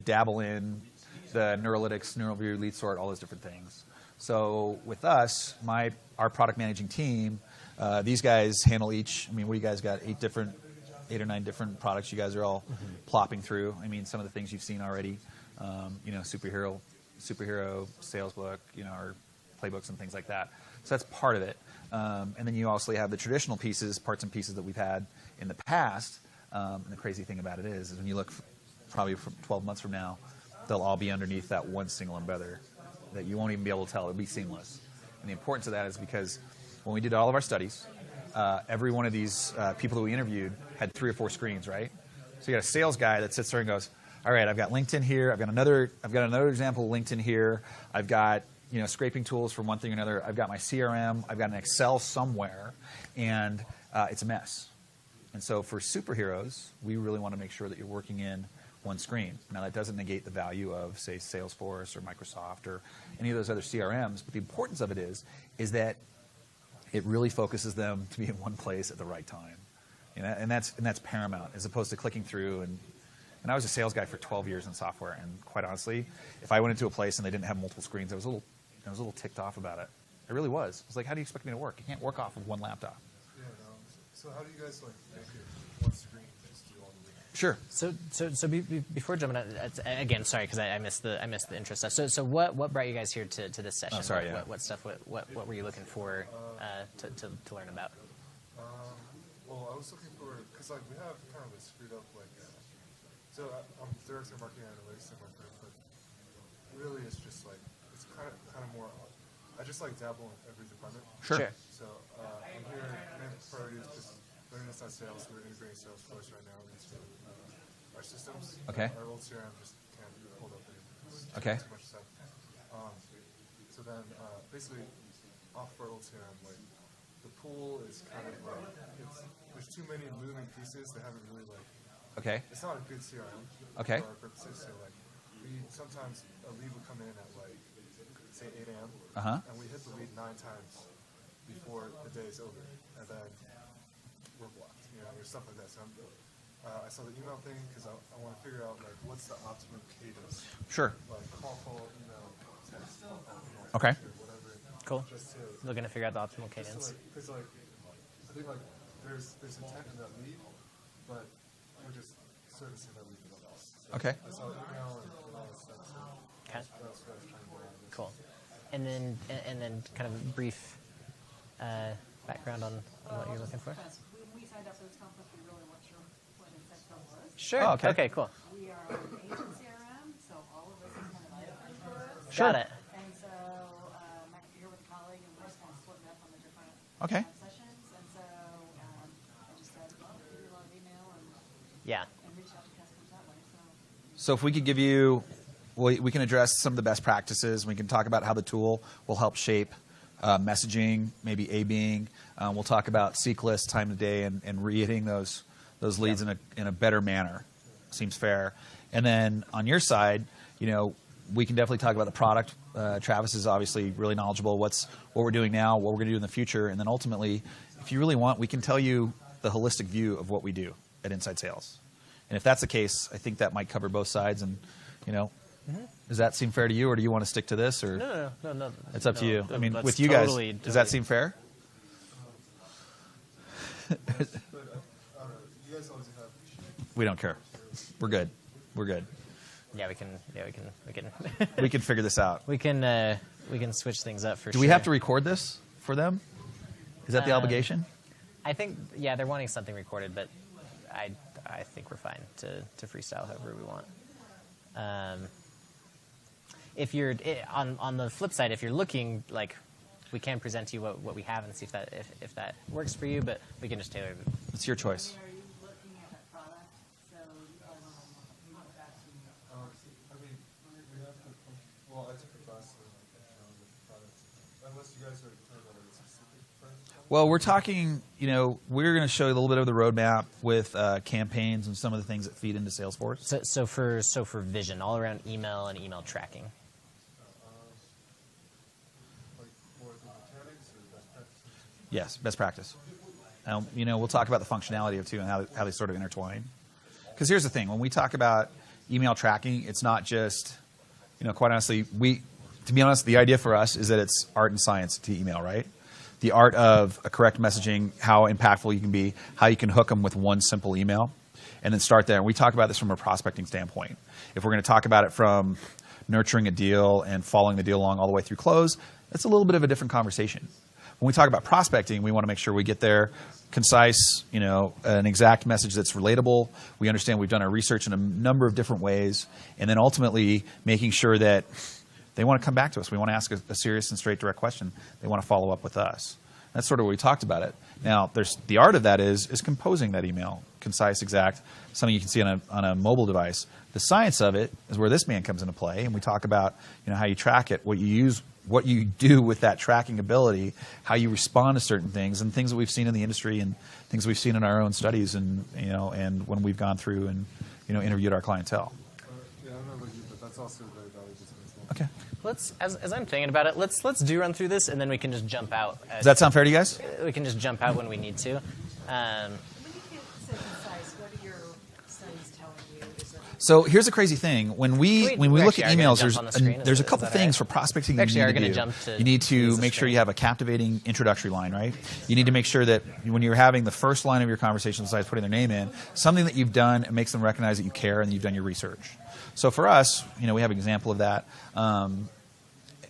dabble in the Neurolytics, Neural View, Lead Sort, all those different things. So with us, our product managing team, these guys handle each. I mean, we guys got 8 or 9 different products you guys are all plopping through. I mean, some of the things you've seen already, superhero sales book, our playbooks and things like that. So that's part of it. And then you also have the traditional pieces, parts and pieces that we've had in the past. And the crazy thing about it is when you look probably from 12 months from now, they'll all be underneath that one single embedder that you won't even be able to tell. It'll be seamless. And the importance of that is because when we did all of our studies, every one of these people that we interviewed had 3 or 4 screens, right? So you got a sales guy that sits there and goes, all right, I've got LinkedIn here. I've got another example of LinkedIn here. I've got scraping tools from one thing or another. I've got my CRM. I've got an Excel somewhere, and it's a mess. And so for superheroes, we really want to make sure that you're working in one screen. Now, that doesn't negate the value of, say, Salesforce or Microsoft or any of those other CRMs, but the importance of it is that it really focuses them to be in one place at the right time. And that's paramount, as opposed to clicking through. And I was a sales guy for 12 years in software, and quite honestly, if I went into a place and they didn't have multiple screens, I was a little ticked off about it. I really was. I was like, how do you expect me to work? You can't work off of one laptop. Yeah, no. So how do you guys make it one screen? Sure. So before jumping on, again, sorry because I missed the intro stuff. So what brought you guys here to this session? Oh, sorry. What were you looking for to learn about? Well, I was looking for, because we have kind of a screwed up so I'm director of marketing analytics in my firm, but really it's just it's kind of more. I just dabble in every department. Sure. So I'm here. Main priority is just learning inside sales. We're integrating Salesforce right now into our systems. Okay. Our old CRM just can't hold up anymore. Okay. Too much stuff. So then basically off our old CRM, the pool is kind of there's too many moving pieces. They haven't really Okay. It's not a good CRM. Okay. For our purposes. So sometimes a lead will come in at say 8 a.m. And we hit the lead 9 times before the day is over, and then we're blocked. Or stuff like that. So I saw the email thing because I want to figure out what's the optimum cadence. Sure. Call, email, text, okay. Whatever. Cool. Looking to figure out the optimal cadence. Because I think there's intent in that lead, but we're just servicing that lead for us. So okay. I saw the email and all that stuff. So okay. That's what I was trying to do. Cool. And then kind of brief background on what you're looking for. When we signed up for this conference, we really weren't sure what Contextual was. Sure. Oh, okay. Cool. We are an agent CRM, so all of this is kind of different for us. Sure. Got it. And so I'm here with a colleague, and we're just kind of splitting up on the different sessions. And so I just said, well, give you a lot of email and reach out to customers that way. So if we could give you, we can address some of the best practices. We can talk about how the tool will help shape messaging, maybe A/Bing. We'll talk about seek lists, time of day, and re-hitting those leads in a better manner. Seems fair. And then on your side, we can definitely talk about the product. Travis is obviously really knowledgeable. What we're doing now, what we're going to do in the future, and then ultimately, if you really want, we can tell you the holistic view of what we do at Inside Sales. And if that's the case, I think that might cover both sides. And does that seem fair to you, or do you want to stick to this? Or no. It's up to you. I mean, with you totally, guys, does that seem fair? We don't care. We're good. Yeah, we can. We can figure this out. We can switch things up for sure. Do we have to record this for them? Is that the obligation? I think, they're wanting something recorded, but I think we're fine to freestyle however we want. If you're on the flip side, if you're looking we can present to you what we have and see if that works for you, but we can just tailor it. It's your choice. Are you looking at that product? So you probably want to back to we have to. Well, I took a class with the product. Unless you guys are talking about a specific product. Well, we're talking. We're going to show you a little bit of the roadmap with campaigns and some of the things that feed into Salesforce. So for vision, all around email and email tracking. Yes, best practice. We'll talk about the functionality of too and how they sort of intertwine. Because here's the thing: when we talk about email tracking, it's not just, quite honestly, to be honest, the idea for us is that it's art and science to email, right? The art of a correct messaging, how impactful you can be, how you can hook them with one simple email, and then start there. And we talk about this from a prospecting standpoint. If we're going to talk about it from nurturing a deal and following the deal along all the way through close, that's a little bit of a different conversation. When we talk about prospecting, we want to make sure we get there concise, an exact message that's relatable. We understand we've done our research in a number of different ways, and then ultimately making sure that they want to come back to us. We want to ask a serious and straight, direct question. They want to follow up with us. That's sort of what we talked about it. Now, there's the art of that is composing that email, concise, exact, something you can see on a mobile device. The science of it is where this man comes into play, and we talk about how you track it, what you use, what you do with that tracking ability, how you respond to certain things, and things that we've seen in the industry and things we've seen in our own studies, and and when we've gone through and interviewed our clientele. Yeah, I don't know about you, but that's also very valuable to me as well. Okay. Let's, as I'm thinking about it, let's do run through this, and then we can just jump out. Does that sound fair to you guys? We can just jump out when we need to. When you say concise, what are your studies telling you? Is it So here's the crazy thing: when we look at emails, there's a couple things for prospecting you need to do. You need to make sure you have a captivating introductory line, right? You need to make sure that when you're having the first line of your conversation, besides putting their name in, something that you've done and makes them recognize that you care and you've done your research. So for us, we have an example of that.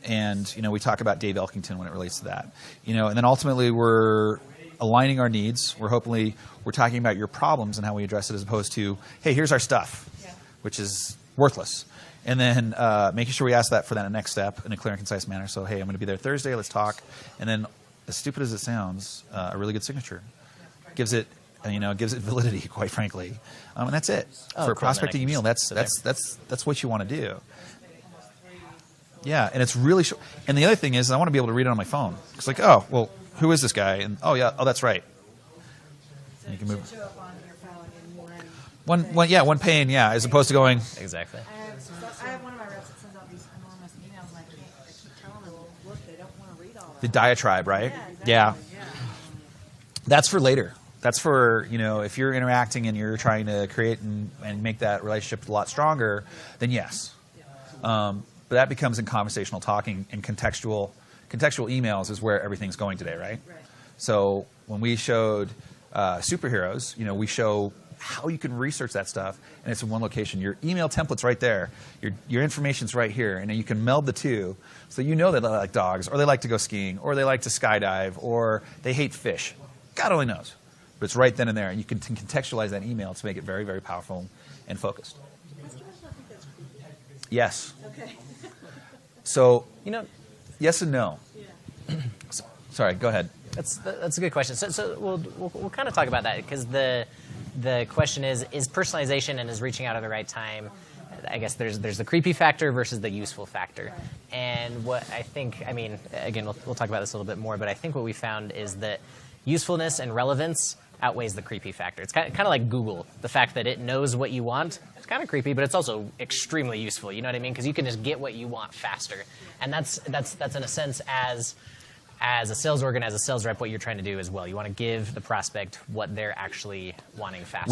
And we talk about Dave Elkington when it relates to that. And then ultimately we're aligning our needs. We're talking about your problems and how we address it, as opposed to, hey, here's our stuff, which is worthless. And then making sure we ask that for that next step in a clear and concise manner. So, hey, I'm going to be there Thursday. Let's talk. And then, as stupid as it sounds, a really good signature gives it validity, quite frankly. And that's it for a prospecting email. That's what you want to do. Yeah, and it's really short. And the other thing is, I want to be able to read it on my phone. It's like, oh, well, who is this guy? And that's right. so You can move. show up on your phone in One pane, as opposed to going. Exactly. I have one of my reps that sends out these enormous emails, and I keep telling them, look, they don't want to read all that. The diatribe, right? Yeah, exactly. Yeah. That's for later. That's for, if you're interacting and you're trying to create and make that relationship a lot stronger, then yes. But that becomes in conversational talking, and contextual emails is where everything's going today, right? So when we showed superheroes, we show how you can research that stuff, and it's in one location. Your email template's right there. Your information's right here, and then you can meld the two, so that they like dogs, or they like to go skiing, or they like to skydive, or they hate fish. God only knows. But it's right then and there, and you can contextualize that email to make it very, very powerful and focused. Yes. Okay. So, yes and no. Yeah. Sorry, go ahead. That's a good question. So we'll kind of talk about that, because the question is personalization and is reaching out at the right time. I guess there's the creepy factor versus the useful factor. And what I think, again, we'll talk about this a little bit more, but I think what we found is that usefulness and relevance outweighs the creepy factor. It's kind of like Google. The fact that it knows what you want, it's kind of creepy, but it's also extremely useful. You know what I mean? Because you can just get what you want faster. And that's in a sense, as a sales organ, as a sales rep, what you're trying to do as well. You want to give the prospect what they're actually wanting faster.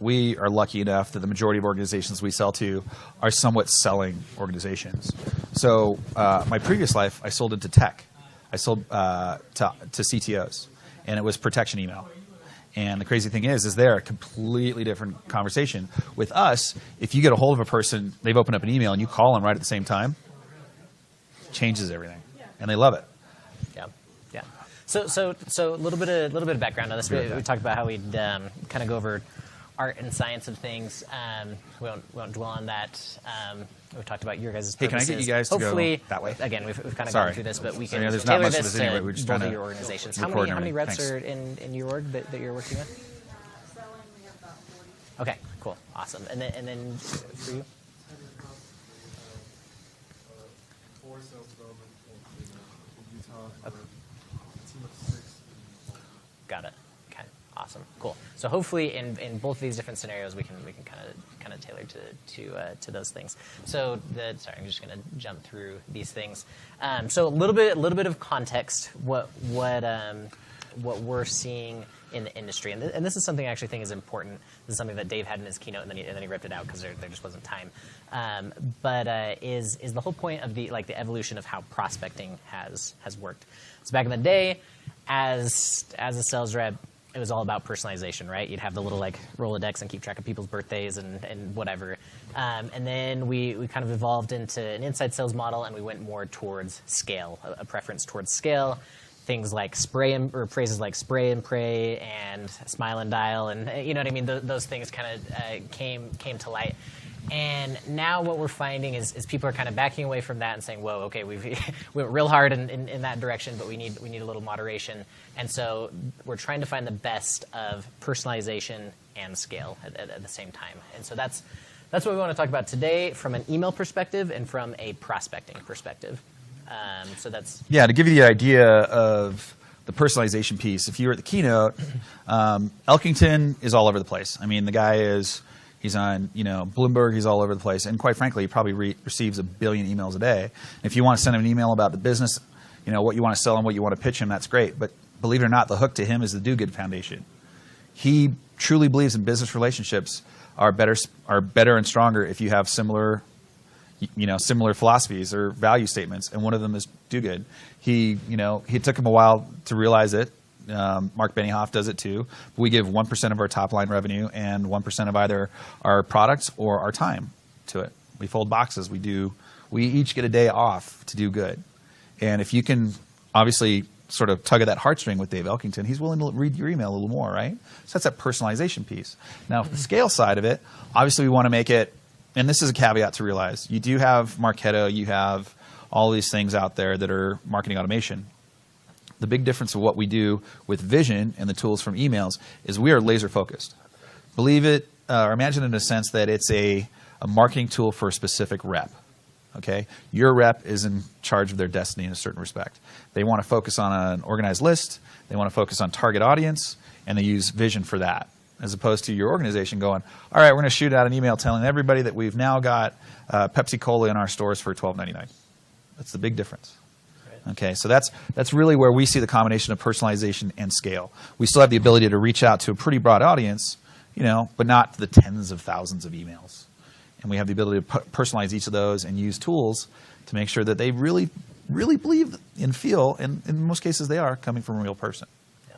We are lucky enough that the majority of organizations we sell to are somewhat selling organizations. So my previous life, I sold into tech. I sold to CTOs, and it was protection email. And the crazy thing is they're a completely different conversation. With us, if you get a hold of a person, they've opened up an email, and you call them right at the same time, changes everything, and they love it. Yeah. So a little bit of background on this. We talked about how we'd kind of go over art and science of things. We won't dwell on that. We talked about your guys' purposes. Hey, can I get you guys to go that way? Again, we've kind of gone through this, but we can there's tailor not much this of this anyway. We're to just both trying of to your organizations. How record many reps Thanks. are in your org that you're working with? Selling, we have about 40. Okay, cool, awesome. And then for you? 4 sales development in Utah, and a team of 6. Got it. Okay, awesome, cool. So hopefully, in both of these different scenarios, we can kind of tailor to those things. So sorry, I'm just going to jump through these things. So a little bit of context. What what we're seeing in the industry, and this is something I actually think is important. This is something that Dave had in his keynote, and then he ripped it out because there just wasn't time. But is the whole point of the evolution of how prospecting has worked. So back in the day, as a sales rep, it was all about personalization, right? You'd have the little Rolodex and keep track of people's birthdays and whatever. And then we kind of evolved into an inside sales model, and we went more towards scale, a preference towards scale. Things like phrases like spray and pray and smile and dial, and you know what I mean. Those things kind of came to light. And now what we're finding is people are kind of backing away from that and saying, "Whoa, okay, we went real hard in that direction, but we need a little moderation." And so we're trying to find the best of personalization and scale at the same time. And so that's what we want to talk about today from an email perspective and from a prospecting perspective. So that's to give you the idea of the personalization piece. If you were at the keynote, Elkington is all over the place. I mean, the guy he's on Bloomberg. He's all over the place, and quite frankly, he probably receives 1 billion emails a day. If you want to send him an email about the business, what you want to sell him, what you want to pitch him, that's great. But believe it or not, the hook to him is the Do Good Foundation. He truly believes in business relationships are better and stronger if you have similar philosophies or value statements, and one of them is do good. He took him a while to realize it. Mark Benioff does it too. We give 1% of our top line revenue and 1% of either our products or our time to it. We fold boxes. We each get a day off to do good. And if you can obviously sort of tug at that heartstring with Dave Elkington, he's willing to read your email a little more, right? So that's that personalization piece. Now, for the scale side of it, obviously we want to make it, and this is a caveat to realize, you do have Marketo, you have all these things out there that are marketing automation. The big difference of what we do with Vision and the tools from emails is we are laser focused. Believe it, or imagine it in a sense that it's a marketing tool for a specific rep. Okay, your rep is in charge of their destiny in a certain respect. They want to focus on an organized list. They want to focus on target audience, and they use Vision for that. As opposed to your organization going, all right, we're going to shoot out an email telling everybody that we've now got Pepsi Cola in our stores for $12.99. That's the big difference. Right. Okay, so that's really where we see the combination of personalization and scale. We still have the ability to reach out to a pretty broad audience, but not the tens of thousands of emails. And we have the ability to personalize each of those and use tools to make sure that they really, really believe and feel, and in most cases they are, coming from a real person. Yeah.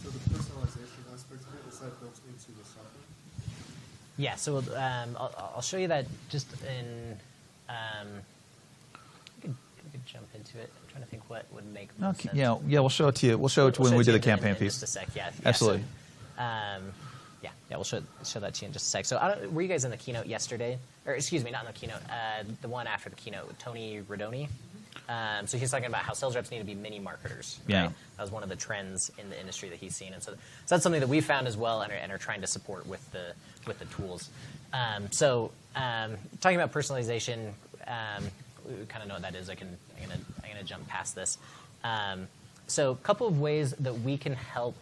So the personalization aspect of it, is that built into the software? Yeah, so I'll show you that just in, we could jump into it. I'm trying to think what would make most sense. Yeah, we'll show it to you. We'll show it when we do the campaign piece. In just a sec, yeah. Absolutely. Yeah, we'll show that to you in just a sec. So were you guys in the keynote yesterday? Or excuse me, not in the keynote, the one after the keynote with Tony Rodoni? So he's talking about how sales reps need to be mini marketers. Right? Yeah. That was one of the trends in the industry that he's seen. And so that's something that we found as well and are trying to support with the tools. Talking about personalization, we kind of know what that is. I'm gonna jump past this. So a couple of ways that we can help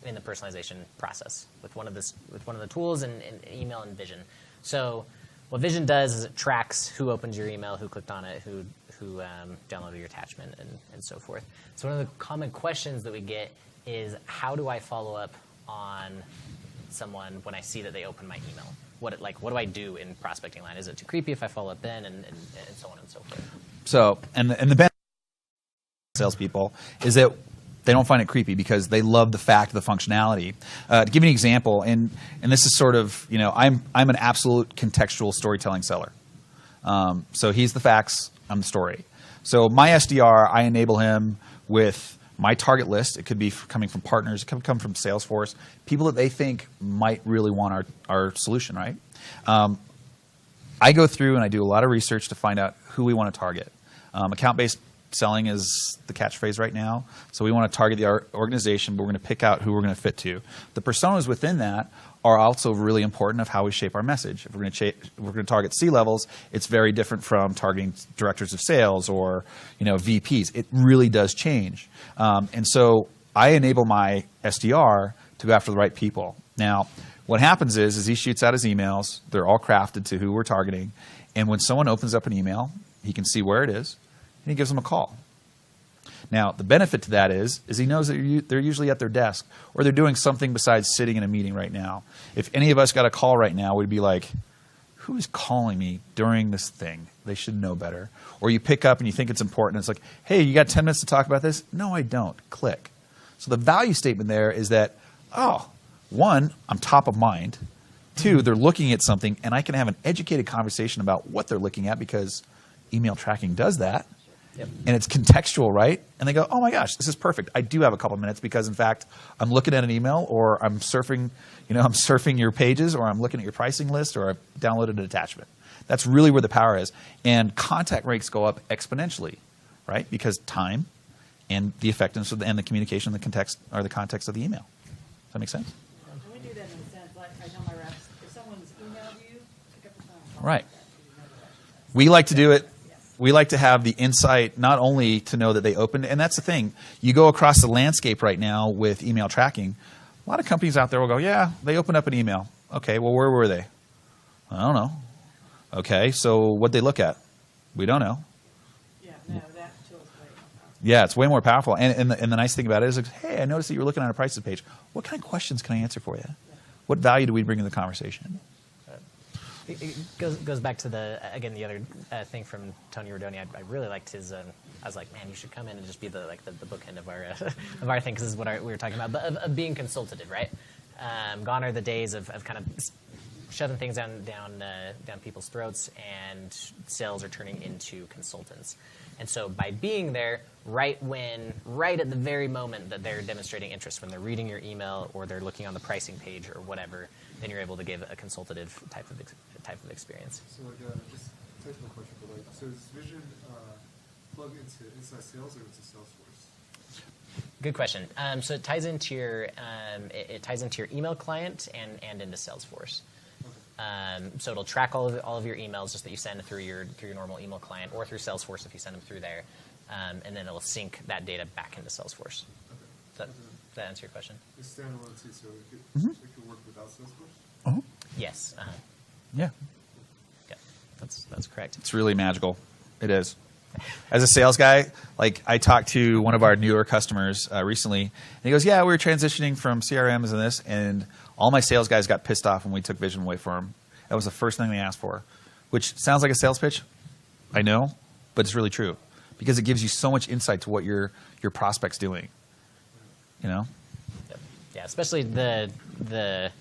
in the personalization process with one of the tools and email and Vision. So what Vision does is it tracks who opened your email, who clicked on it, who downloaded your attachment, and so forth. So one of the common questions that we get is, how do I follow up on someone when I see that they open my email? What do I do in prospecting line? Is it too creepy if I follow up then, and so on and so forth? So and the benefit of salespeople is that they don't find it creepy because they love the fact of the functionality. To give you an example, and this is sort of, I'm an absolute contextual storytelling seller. So he's the facts, I'm the story. So my SDR, I enable him with my target list. It could be coming from partners, it could come from Salesforce, people that they think might really want our solution, right? I go through and I do a lot of research to find out who we want to target. Account-based selling is the catchphrase right now. So we want to target the organization, but we're going to pick out who we're going to fit to. The personas within that are also really important of how we shape our message. If we're going to target C-levels, it's very different from targeting directors of sales or VPs. It really does change. And so I enable my SDR to go after the right people. Now, what happens is he shoots out his emails. They're all crafted to who we're targeting. And when someone opens up an email, he can see where it is, and he gives them a call. Now, the benefit to that is he knows that they're usually at their desk or they're doing something besides sitting in a meeting right now. If any of us got a call right now, we'd be like, who is calling me during this thing? They should know better. Or you pick up and you think it's important. It's like, hey, you got 10 minutes to talk about this? No, I don't. Click. So the value statement there is that, oh, one, I'm top of mind. Two, they're looking at something, and I can have an educated conversation about what they're looking at because email tracking does that. Yep. And it's contextual, right? And they go, oh my gosh, this is perfect. I do have a couple minutes because, in fact, I'm looking at an email or I'm surfing, I'm surfing your pages or I'm looking at your pricing list or I've downloaded an attachment. That's really where the power is. And contact rates go up exponentially, right? Because time and the effectiveness and the communication, the context of the email. Does that make sense? And we do that in a sense, like I tell my reps, if someone's emailed you, pick up the phone. Right. We like to do it. We like to have the insight not only to know that they opened, and that's the thing. You go across the landscape right now with email tracking. A lot of companies out there will go, yeah, they opened up an email. Okay, well, where were they? I don't know. Okay, so what'd they look at? We don't know. Yeah, no, that tool's way more powerful. Yeah, it's way more powerful. And the nice thing about it is, like, hey, I noticed that you were looking at a prices page. What kind of questions can I answer for you? What value do we bring to the conversation? It goes back to the other thing from Tony Rodoni. I really liked his. I was like, man, you should come in and just be the bookend of our of our thing, because this is what we were talking about, but of being consultative, right? Gone are the days of kind of shoving things down people's throats, and sales are turning into consultants. And so by being there right at the very moment that they're demonstrating interest, when they're reading your email or they're looking on the pricing page or whatever, then you're able to give a consultative type of experience. So just technical question, but so is Vision plug into inside sales or into Salesforce? Good question. So it ties into your email client and into Salesforce. So it'll track all of your emails just that you send through your normal email client or through Salesforce if you send them through there, and then it'll sync that data back into Salesforce. Okay. Does that answer your question? It's standalone too, so it could work without Salesforce? Uh-huh. Yes. Yeah. Yeah. That's correct. It's really magical. It is. As a sales guy, like I talked to one of our newer customers recently, and he goes, yeah, we were transitioning from CRMs and this, and all my sales guys got pissed off when we took Vision away from them. That was the first thing they asked for, which sounds like a sales pitch. I know, but it's really true because it gives you so much insight to what your prospect's doing. Yeah, especially especially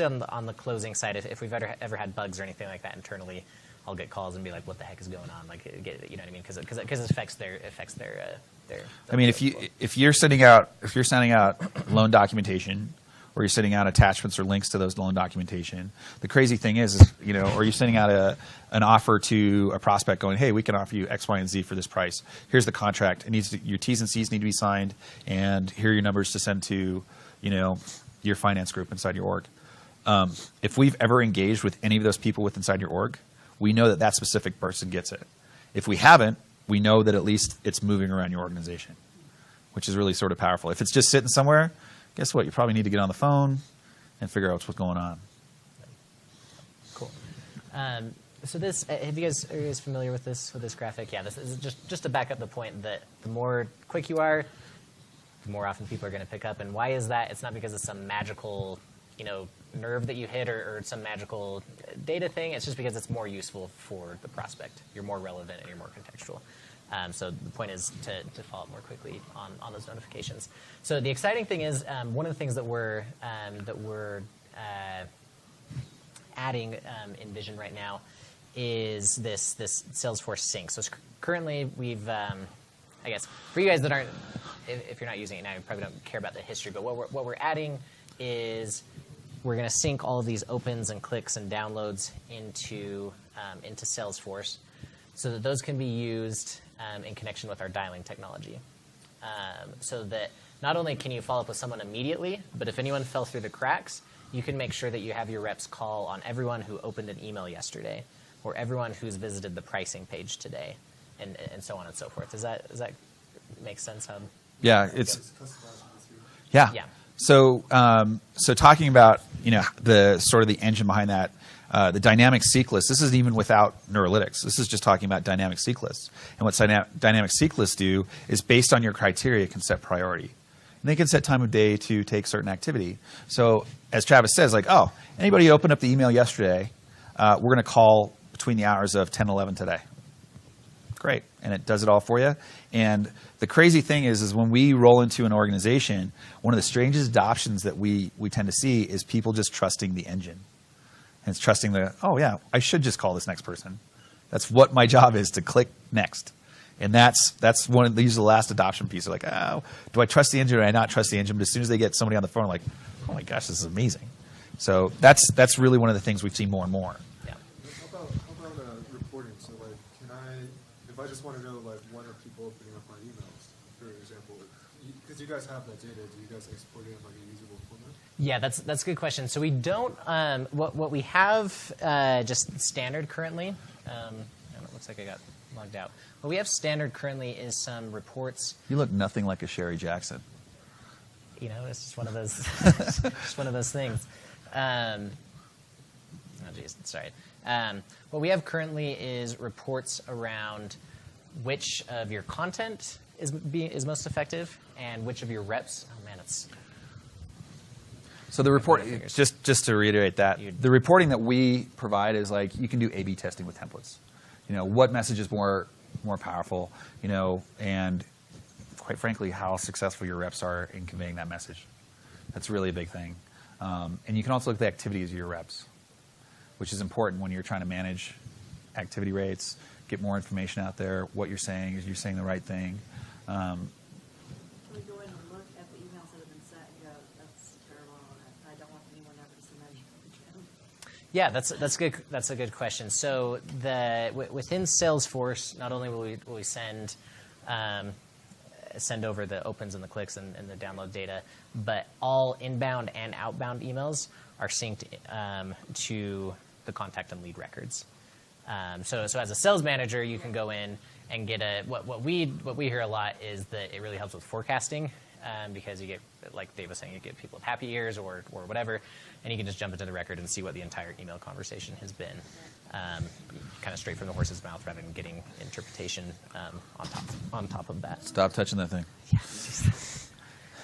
on the closing side. If we've ever had bugs or anything like that internally, I'll get calls and be like, "What the heck is going on?" Like, you know what I mean? Because it affects their. I mean, if you're sending out loan documentation, or you're sending out attachments or links to those loan documentation, the crazy thing is or you're sending out an offer to a prospect going, hey, we can offer you X, Y, and Z for this price. Here's the contract. Your T's and C's need to be signed, and here are your numbers to send to your finance group inside your org. If we've ever engaged with any of those people inside your org, we know that specific person gets it. If we haven't, we know that at least it's moving around your organization, which is really sort of powerful. If it's just sitting somewhere, guess what? You probably need to get on the phone and figure out what's going on. Cool. So this, are you guys familiar with this graphic? Yeah, this is just to back up the point that the more quick you are, the more often people are going to pick up. And why is that? It's not because it's some magical, nerve that you hit or some magical data thing. It's just because it's more useful for the prospect. You're more relevant and you're more contextual. So the point is to follow up more quickly on those notifications. So the exciting thing is one of the things that we're adding in Vision right now is this Salesforce sync. So currently we've, I guess, for you guys that aren't, if you're not using it now, you probably don't care about the history. But what we're adding is we're going to sync all of these opens and clicks and downloads into Salesforce, so that those can be used in connection with our dialing technology. So that not only can you follow up with someone immediately, but if anyone fell through the cracks, you can make sure that you have your reps call on everyone who opened an email yesterday, or everyone who's visited the pricing page today, and so on and so forth. Does that make sense? Yeah, yeah. So talking about the sort of the engine behind that, The dynamic seek list, this isn't even without Neurolytics. This is just talking about dynamic seek lists. And what dynamic seek lists do is based on your criteria can set priority. And they can set time of day to take certain activity. So as Travis says, like, oh, anybody opened up the email yesterday, we're going to call between the hours of 10 and 11 today. Great. And it does it all for you. And the crazy thing is when we roll into an organization, one of the strangest adoptions that we tend to see is people just trusting the engine. And it's trusting oh yeah, I should just call this next person. That's what my job is, to click next. And that's one of these are the last adoption piece. They're like, oh, do I trust the engine or do I not trust the engine? But as soon as they get somebody on the phone, like, oh my gosh, this is amazing. So that's really one of the things we've seen more and more. Yeah. How about reporting? So like, if I just want to know like when are people opening up my emails, for example, because you guys have that data, do you guys export it in like a usable format? Yeah, that's a good question. So we don't. What we have just standard currently. It looks like I got logged out. What we have standard currently is some reports. You look nothing like a Sherry Jackson. You know, it's just one of those. Just one of those things. Oh, geez, sorry. What we have currently is reports around which of your content is most effective and which of your reps. Oh man, it's. So the report, just to reiterate that, the reporting that we provide is like you can do A/B testing with templates. You know, what message is more powerful, you know, and quite frankly, how successful your reps are in conveying that message. That's really a big thing. And you can also look at the activities of your reps, which is important when you're trying to manage activity rates, get more information out there, what you're saying, is you're saying the right thing. Can we go in and look at the emails that have been sent and go, that's terrible, I don't want anyone ever to send that email again? Yeah, that's good. That's a good question. So within Salesforce, not only will we send over the opens and the clicks and the download data, but all inbound and outbound emails are synced to the contact and lead records. So as a sales manager, you can go in and get what we hear a lot is that it really helps with forecasting because you get, like Dave was saying, you get people with happy ears or whatever, and you can just jump into the record and see what the entire email conversation has been, kind of straight from the horse's mouth rather than getting interpretation on top of that. Stop touching that thing.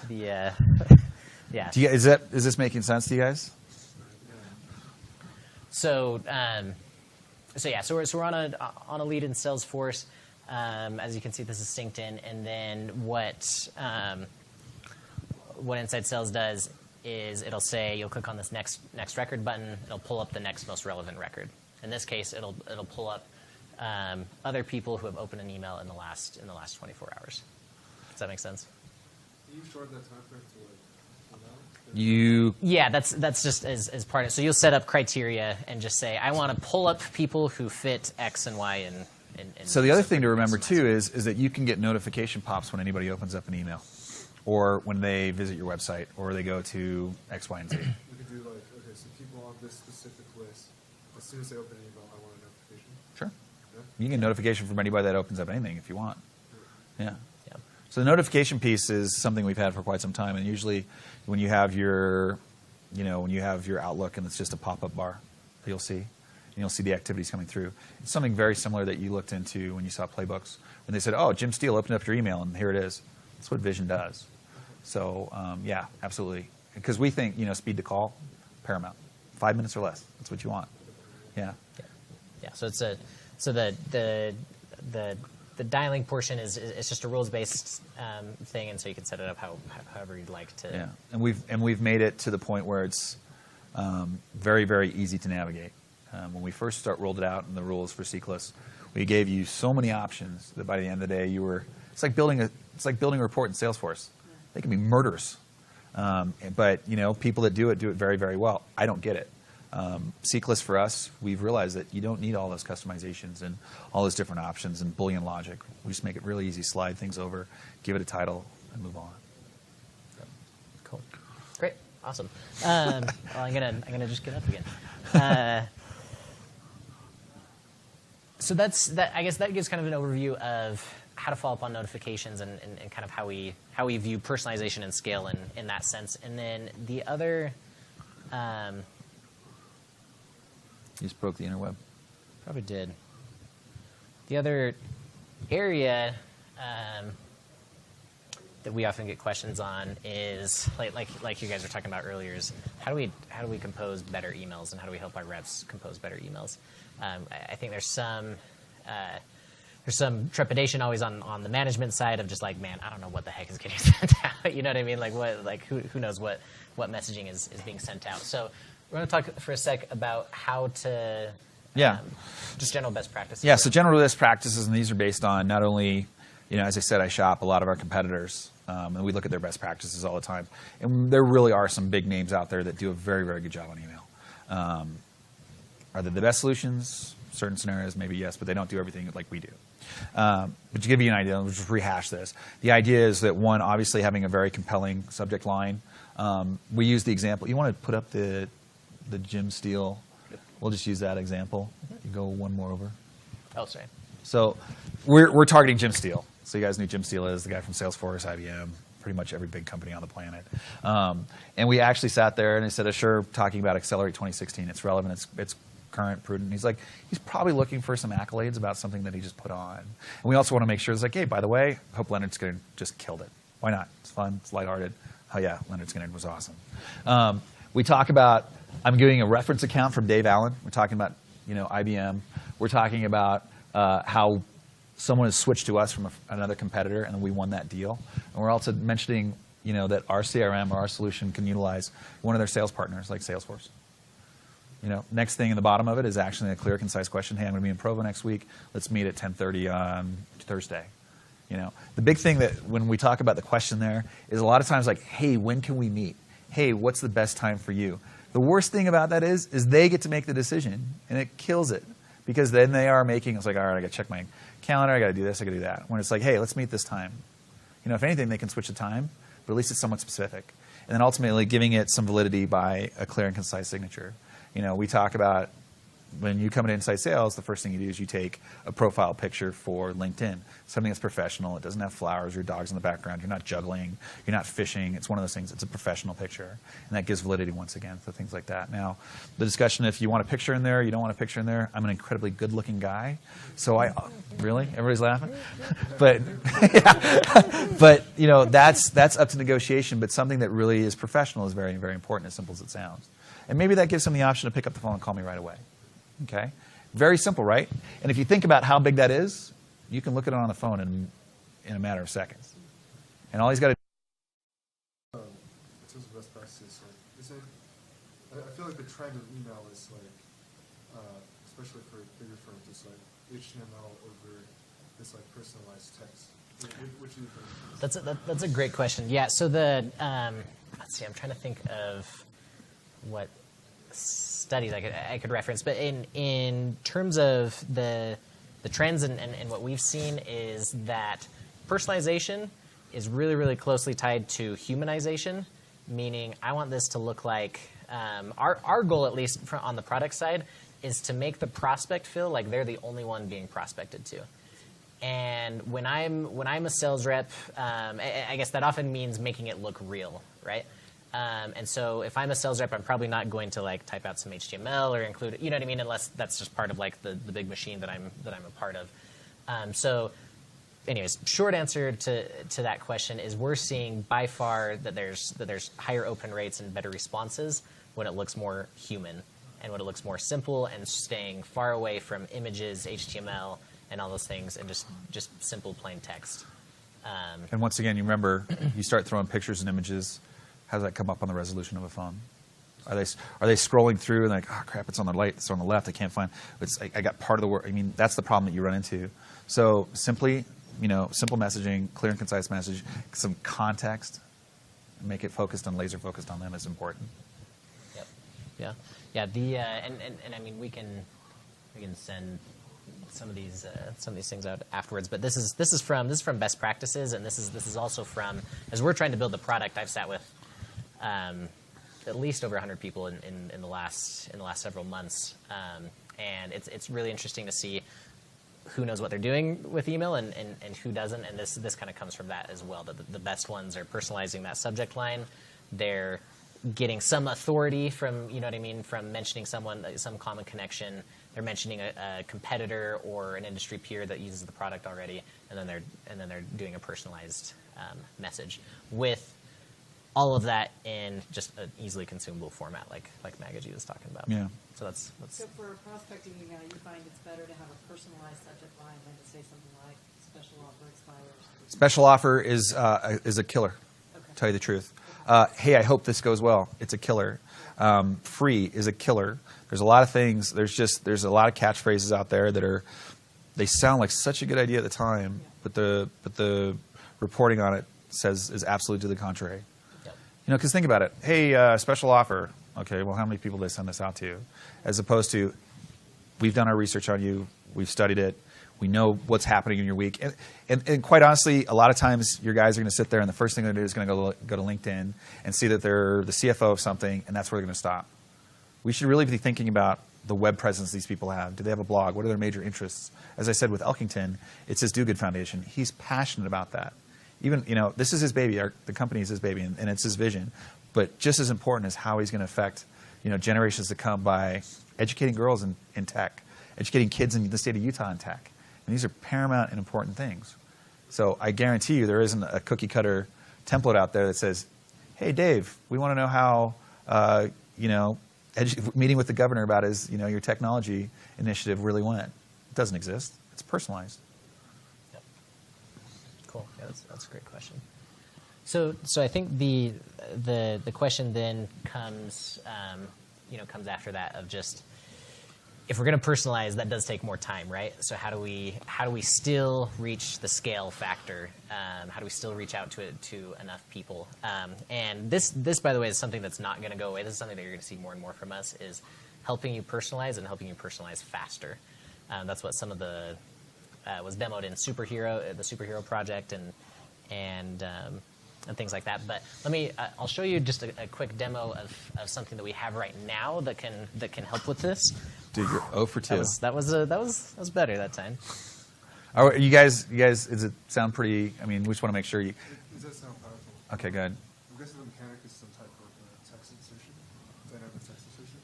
Yeah. Yeah. Is this making sense to you guys? So we're on a lead in Salesforce. As you can see, this is synced in, and then what Inside Sales does is it'll say you'll click on this next record button. It'll pull up the next most relevant record. In this case, it'll pull up other people who have opened an email in the last 24 hours. Does that make sense? Do you short that time frame to like? Yeah, that's just as part of it. So you'll set up criteria and just say, I want to pull up people who fit X and Y and so the other thing to remember too is that you can get notification pops when anybody opens up an email, or when they visit your website, or they go to X, Y, and Z. We could do like, okay, so people on this specific list, as soon as they open an email, I want a notification. Sure. Yeah? You can get notification from anybody that opens up anything if you want. Yeah. Yeah. So the notification piece is something we've had for quite some time, and usually when you have your Outlook and it's just a pop-up bar, you'll see the activities coming through. It's something very similar that you looked into when you saw playbooks, when they said, "Oh, Jim Steele opened up your email, and here it is." That's what Vision does. So yeah, absolutely, because we think speed to call, paramount. 5 minutes or less. That's what you want. Yeah. Yeah. So the dialing portion is just a rules-based thing, and so you can set it up however you'd like to. Yeah, and we've made it to the point where it's very, very easy to navigate. When we first rolled it out in the rules for Seekless, we gave you so many options that by the end of the day it's like building a report in Salesforce. They can be murderous, but people that do it very, very well. I don't get it. Seekless for us, we've realized that you don't need all those customizations and all those different options and Boolean logic. We just make it really easy, slide things over, give it a title, and move on. Cool, great, awesome. Well, I'm gonna just get up again. So I guess that gives kind of an overview of how to follow up on notifications and kind of how we view personalization and scale in that sense. And then the other You just broke the interweb. Probably did. The other area that we often get questions on is like you guys were talking about earlier is how do we compose better emails and how do we help our reps compose better emails? I think there's some trepidation always on the management side of just like, man, I don't know what the heck is getting sent out. You know what I mean? Like who knows what messaging is being sent out. So we're going to talk for a sec about how to just general best practices. Yeah, so general best practices, and these are based on not only, as I said, I shop a lot of our competitors, and we look at their best practices all the time. And there really are some big names out there that do a very, very good job on email. Are they the best solutions? Certain scenarios, maybe yes, but they don't do everything like we do. But to give you an idea, I'll just rehash this. The idea is that, one, obviously having a very compelling subject line. We use the example. You want to put up the Jim Steele? We'll just use that example. You go one more over. Oh, sorry. So we're targeting Jim Steele. So you guys knew Jim Steele is the guy from Salesforce, IBM, pretty much every big company on the planet. And we actually sat there and instead of talking about Accelerate 2016, it's relevant, it's current, prudent. He's probably looking for some accolades about something that he just put on. And we also want to make sure it's like, hey, by the way, I hope Leonard Skinner just killed it. Why not? It's fun, it's lighthearted. Oh yeah, Leonard Skinner was awesome. We talk about, I'm giving a reference account from Dave Allen. We're talking about, IBM. We're talking about how someone has switched to us from another competitor and we won that deal. And we're also mentioning, that our CRM or our solution can utilize one of their sales partners like Salesforce. Next thing in the bottom of it is actually a clear, concise question. Hey, I'm going to be in Provo next week. Let's meet at 10:30 on Thursday. The big thing that when we talk about the question there is a lot of times like, hey, when can we meet? Hey, what's the best time for you? The worst thing about that is they get to make the decision, and it kills it. Because then they are making, it's like, all right, I got to check my calendar, I got to do this, I got to do that. When it's like, hey, let's meet this time. If anything, they can switch the time, but at least it's somewhat specific. And then ultimately giving it some validity by a clear and concise signature. We talk about when you come into Inside Sales, the first thing you do is you take a profile picture for LinkedIn, something that's professional. It doesn't have flowers or dogs in the background. You're not juggling. You're not fishing. It's one of those things. It's a professional picture, and that gives validity once again to things like that. Now, the discussion if you want a picture in there, you don't want a picture in there. I'm an incredibly good-looking guy, so really everybody's laughing, but but that's up to negotiation. But something that really is professional is very, very important, as simple as it sounds. And maybe that gives them the option to pick up the phone and call me right away. Okay? Very simple, right? And if you think about how big that is, you can look at it on the phone in a matter of seconds. And all he's got to do in terms of best practices, I feel like the trend of email is especially for bigger firms, it's like HTML over this like personalized text. What do you think? That's a great question. Yeah. So let's see. I'm trying to think of what studies I could reference, but in terms of the trends and what we've seen is that personalization is really, really closely tied to humanization, meaning I want this to look like our goal, at least on the product side, is to make the prospect feel like they're the only one being prospected to. And when I'm a sales rep, I guess that often means making it look real, right? And so if I'm a sales rep, I'm probably not going to type out some HTML or include, you know what I mean, unless that's just part of the big machine that I'm a part of. So anyways, short answer to that question is we're seeing by far that there's higher open rates and better responses when it looks more human and when it looks more simple and staying far away from images, HTML, and all those things, and just simple plain text. And once again, you remember, you start throwing pictures and images. How does that come up on the resolution of a phone? Are they scrolling through and like, oh crap, it's on the right, it's on the left, I can't find. I got part of the word. I mean, that's the problem that you run into. So simply, simple messaging, clear and concise message, some context, and make it focused on, laser focused on them is important. Yep. Yeah. And I mean, we can send some of these things out afterwards. But this is from best practices, and this is also from, as we're trying to build the product. I've sat with at least over 100 people in the last several months, and it's really interesting to see who knows what they're doing with email and who doesn't. And this kind of comes from that as well. That the best ones are personalizing that subject line. They're getting some authority from, you know what I mean, from mentioning someone, some common connection. They're mentioning a competitor or an industry peer that uses the product already, and then they're doing a personalized message with all of that in just an easily consumable format, like Magaji was talking about. Yeah. So that's. So for a prospecting email, you find it's better to have a personalized subject line than to say something like special offer expires. Special offer is a killer. Okay. To tell you the truth. Hey, I hope this goes well. It's a killer. Free is a killer. There's a lot of things. There's a lot of catchphrases out there that they sound like such a good idea at the time, but the reporting on it is absolutely to the contrary. Yep. You know, because think about it. Hey, special offer. Okay, well, how many people did they send this out to? As opposed to, we've done our research on you. We've studied it. We know what's happening in your week. And quite honestly, a lot of times your guys are going to sit there and the first thing they're going to do is going to go to LinkedIn and see that they're the CFO of something, and that's where they're going to stop. We should really be thinking about the web presence these people have. Do they have a blog? What are their major interests? As I said with Elkington, it's his Do Good Foundation. He's passionate about that. Even, you know, this is his baby. The company is his baby, and it's his vision. But just as important is how he's going to affect, you know, generations to come by educating girls in tech, educating kids in the state of Utah in tech. And these are paramount and important things. So I guarantee you there isn't a cookie cutter template out there that says, hey, Dave, we want to know how, you know, meeting with the governor about his, you know, your technology initiative really went. It doesn't exist. It's personalized. Yep. Cool. Yeah, that's a great question. So I think the question then comes, comes after that of just, if we're going to personalize, that does take more time, right? So how do we still reach the scale factor? How do we still reach out to enough people? And this, by the way, is something that's not going to go away. This is something that you're going to see more and more from us, is helping you personalize and helping you personalize faster. That's what some of the was demoed in the Superhero project, and things like that. But I'll show you just a quick demo of something that we have right now that can help with this. Dude, you're 0 for 2. That was better that time. Are you guys, does it sound pretty, I mean, we just want to make sure you. It does sound powerful. Okay, good. I'm guessing the mechanic is some type of text insertion, dynamic text insertion.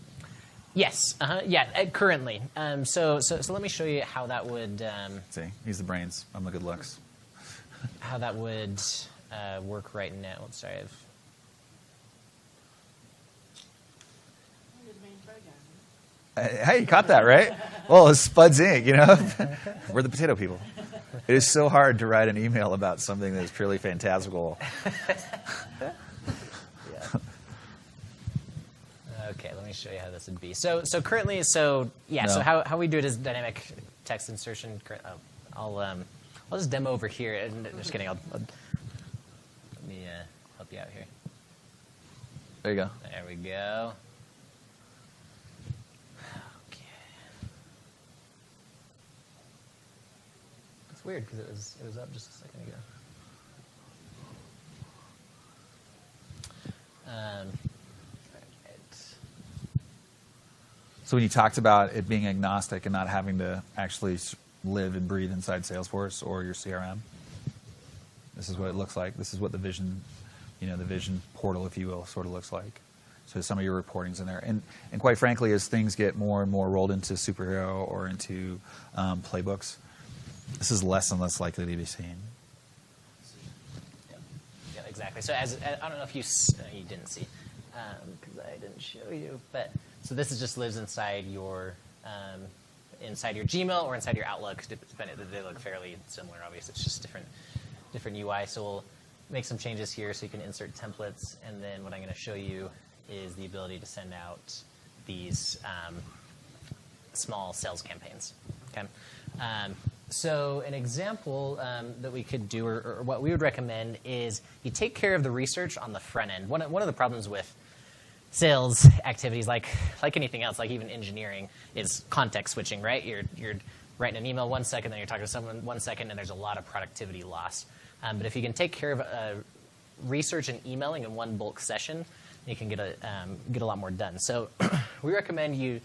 Yes, yeah, currently. So let me show you how that would. See, he's the brains. I'm the good looks. How that would work right now. Oops, sorry, Hey, you caught that, right? Well, it's Spud's Inc., you know? We're the potato people. It is so hard to write an email about something that is purely fantastical. Yeah. Okay, let me show you how this would be. So currently, so how we do it is dynamic text insertion. I'll just demo over here. Just kidding. Let me help you out here. There you go. There we go. It's weird because it was up just a second ago. So when you talked about it being agnostic and not having to actually live and breathe inside Salesforce or your CRM, this is what it looks like. This is what the vision, the vision portal, if you will, sort of looks like. So some of your reporting's in there. And quite frankly, as things get more and more rolled into Superhero or into playbooks, this is less and less likely to be seen. Yeah, exactly. So I don't know if you didn't see, because I didn't show you, but so this just lives inside your Gmail or inside your Outlook. They look fairly similar. Obviously, it's just different UI. So we'll make some changes here so you can insert templates, and then what I'm going to show you is the ability to send out these small sales campaigns. Okay. So an example that we could do, or what we would recommend, is you take care of the research on the front end. One of the problems with sales activities, like anything else, like even engineering, is context switching, right? You're writing an email 1 second, then you're talking to someone 1 second, and there's a lot of productivity loss. But if you can take care of research and emailing in one bulk session, you can get a lot more done. So we recommend you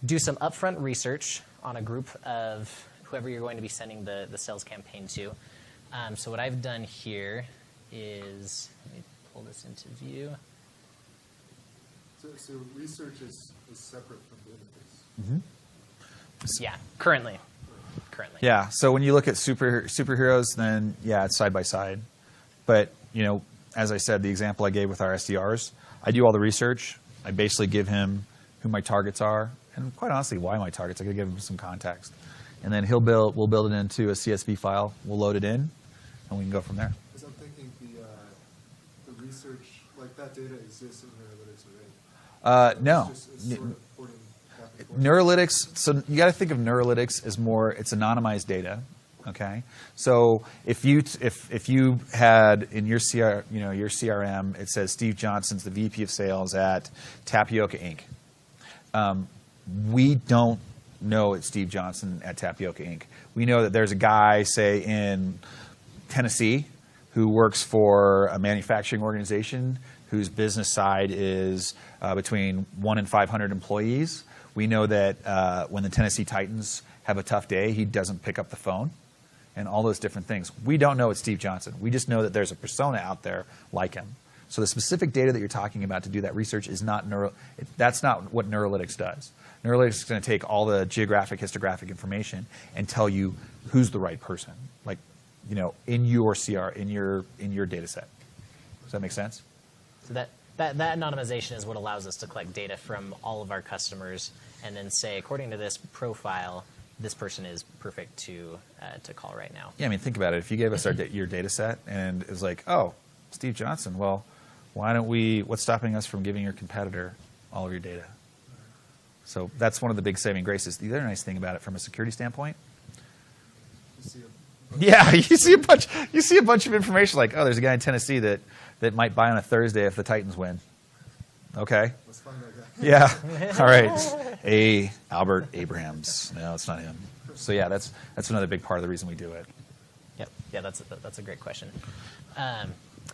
do some upfront research on a group of whoever you're going to be sending the sales campaign to. So what I've done here is, let me pull this into view. So research is separate from database. Yeah, currently. Yeah. So when you look at superheroes, then yeah, it's side by side. But as I said, the example I gave with our SDRs, I do all the research. I basically give him who my targets are, and quite honestly, why my targets. I gotta give him some context, and then we'll build it into a CSV file. We'll load it in, and we can go from there. Because I'm thinking the research, like that data exists in Neurolytics already. No. It's sort of porting back and forth. Neurolytics, so you got to think of Neurolytics as more, it's anonymized data, okay? So if you had in your your CRM, it says Steve Johnson's the VP of Sales at Tapioca Inc. We don't know it's Steve Johnson at Tapioca Inc. We know that there's a guy, say, in Tennessee who works for a manufacturing organization whose business side is between 1 and 500 employees. We know that when the Tennessee Titans have a tough day, he doesn't pick up the phone and all those different things. We don't know it's Steve Johnson. We just know that there's a persona out there like him. So the specific data that you're talking about to do that research is not that's not what Neurolytics does. Neurolytics is going to take all the geographic, histographic information and tell you who's the right person, like in your data set. Does that make sense? So that anonymization is what allows us to collect data from all of our customers and then say, according to this profile, this person is perfect to call right now. Yeah, I mean, think about it. If you gave us your data set and it was like, oh, Steve Johnson, well, what's stopping us from giving your competitor all of your data? So that's one of the big saving graces. The other nice thing about it from a security standpoint, yeah, you see a bunch of information like, oh, there's a guy in Tennessee that might buy on a Thursday if the Titans win. Okay. Let's find that guy. Yeah. All right. Albert Abrahams. No, it's not him. So yeah, that's another big part of the reason we do it. Yep. Yeah, that's a great question.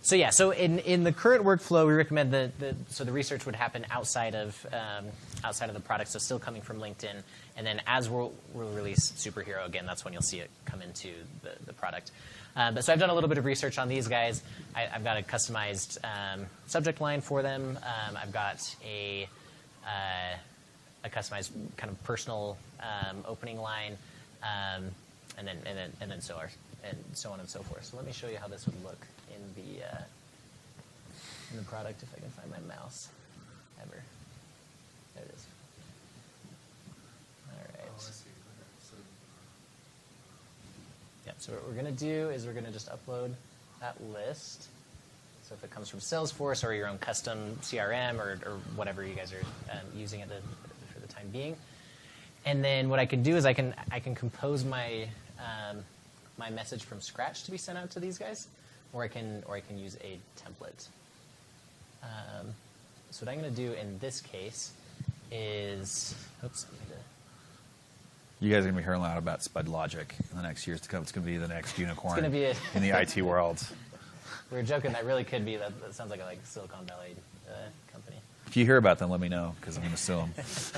So in the current workflow, we recommend the research would happen outside of the product, so still coming from LinkedIn, and then as we'll release Superhero again, that's when you'll see it come into the product. So I've done a little bit of research on these guys. I've got a customized subject line for them. I've got a customized kind of personal opening line, and then so on and so forth. So let me show you how this would look in the product if I can find my mouse ever. There it is. All right. Oh, I see. Okay. Yeah, so what we're going to do is we're going to just upload that list. So if it comes from Salesforce or your own custom CRM or whatever you guys are using for the time being. And then what I can do is I can compose my my message from scratch to be sent out to these guys, or I can use a template. So what I'm going to do in this case is, You guys are going to be hearing a lot about Spud Logic in the next years to come. It's going to be the next unicorn it's gonna be in the IT world. We were joking that really could be that sounds like a Silicon Valley company. If you hear about them, let me know because I'm going to sue them.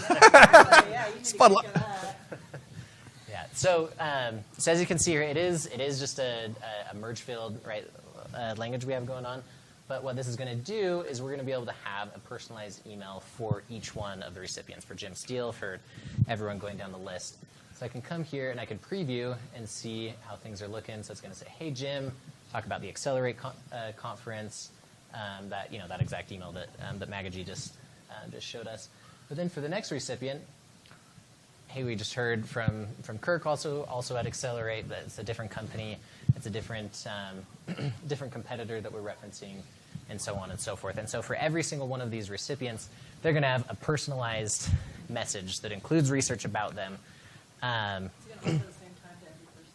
Yeah, you need to Spud get that. Yeah. So as you can see here, it is just a merge field language we have going on. But what this is going to do is we're going to be able to have a personalized email for each one of the recipients, for Jim Steele, for everyone going down the list. So I can come here and I can preview and see how things are looking. So it's going to say, hey, Jim, talk about the Accelerate conference, that exact email that Magaji just showed us. But then for the next recipient, hey, we just heard from Kirk also at Accelerate that it's a different company, it's a different competitor that we're referencing, and so on and so forth. And so for every single one of these recipients, they're going to have a personalized message that includes research about them. It's going to open at the same time to every person.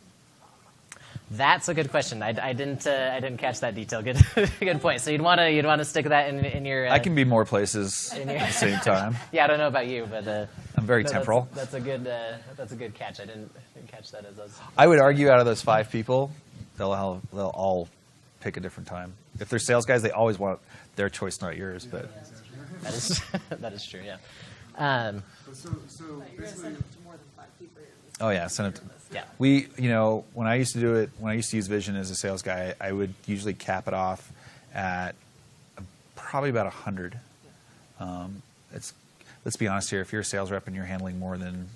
That's a good question. I didn't catch that detail. Good point. So you'd want to stick that in your. I can be more places at the same time. Yeah, I don't know about you, but I'm very temporal. That's a good catch. I didn't catch that as us. I would argue out of those 5 people, they'll all pick a different time. If they're sales guys, they always want their choice, not yours. But that is true. Yeah. So You're going to send it to more than 5 people. oh yeah, send it. Yeah. We, when I used to do it, when I used to use Vision as a sales guy, I would usually cap it off at probably about 100. Let's be honest here. If you're a sales rep and you're handling more than